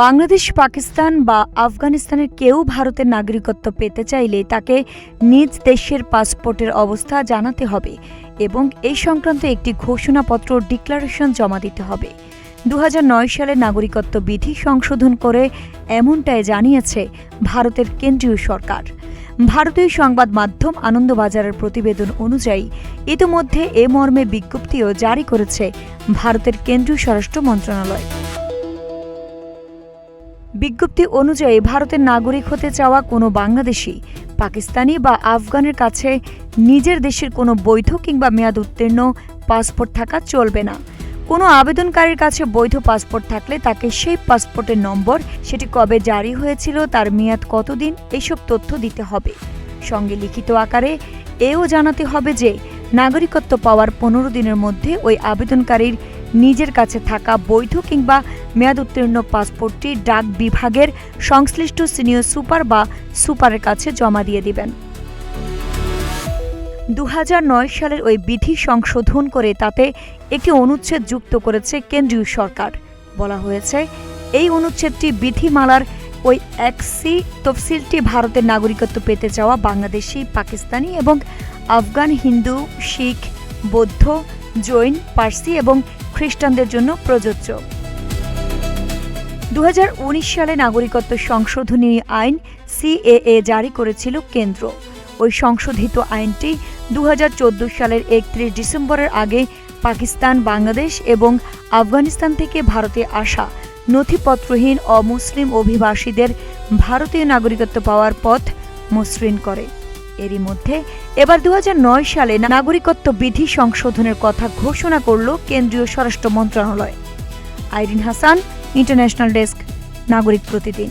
বাংলাদেশ, পাকিস্তান বা আফগানিস্তানের কেউ ভারতের নাগরিকত্ব পেতে চাইলে তাকে নিজ দেশের পাসপোর্টের অবস্থা জানাতে হবে এবং এই সংক্রান্ত একটি ঘোষণাপত্র ডিক্লারেশন জমা দিতে হবে। 2009 সালে নাগরিকত্ব বিধি সংশোধন করে এমনটাই জানিয়েছে ভারতের কেন্দ্রীয় সরকার। ভারতীয় সংবাদ মাধ্যম আনন্দবাজারের প্রতিবেদন অনুযায়ী ইতিমধ্যে এ মর্মে বিজ্ঞপ্তিও জারি করেছে ভারতের কেন্দ্রীয় স্বরাষ্ট্র মন্ত্রণালয়। বিজ্ঞপ্তি অনুযায়ী ভারতের নাগরিক হতে চাওয়া কোনো বাংলাদেশি, পাকিস্তানি বা আফগানের কাছে নিজের দেশের কোনো বৈধ কিংবা মেয়াদ উত্তীর্ণ পাসপোর্ট থাকা চলবে না। কোনো আবেদনকারীর কাছে বৈধ পাসপোর্ট থাকলে তাকে সেই পাসপোর্টের নম্বর, সেটি কবে জারি হয়েছিল, তার মেয়াদ কতদিন, এইসব তথ্য দিতে হবে। সঙ্গে লিখিত আকারে এও জানাতে হবে যে নাগরিকত্ব পাওয়ার 15 দিনের মধ্যে ওই আবেদনকারীর নিজের কাছে থাকা বৈধ কিংবা মেয়াদ উত্তীর্ণ পাসপোর্টটি ডাক বিভাগের সংশ্লিষ্ট সিনিয়র সুপার বা সুপারের কাছে জমা দিয়ে দিবেন। 2009 সালের ওই বিধি সংশোধন করে তাতে একটি অনুচ্ছেদ যুক্ত করেছে কেন্দ্রীয় সরকার। বলা হয়েছে, এই অনুচ্ছেদটি বিধিমালার ওই একসি তফসিলটি ভারতের নাগরিকত্ব পেতে চাওয়া বাংলাদেশি, পাকিস্তানি এবং আফগান হিন্দু, শিখ, বৌদ্ধ, জৈন, পার্সি এবং খ্রিস্টানদের জন্য প্রযোজ্য। 2019 সালে নাগরিকত্ব সংশোধনী আইন সিএএ জারি করেছিল কেন্দ্র। ওই সংশোধিত আইনটি 2014 সালের 31 ডিসেম্বরের আগে পাকিস্তান, বাংলাদেশ এবং আফগানিস্তান থেকে ভারতে আসা নথিপত্রহীন অমুসলিম অভিবাসীদের ভারতীয় নাগরিকত্ব পাওয়ার পথ মসৃণ করে। এরই মধ্যে এবার 2009 সালে নাগরিকত্ব বিধি সংশোধনের কথা ঘোষণা করল কেন্দ্রীয় স্বরাষ্ট্র মন্ত্রণালয়। আইরিন হাসান, ইন্টারন্যাশনাল ডেস্ক, নাগরিক প্রতিদিন।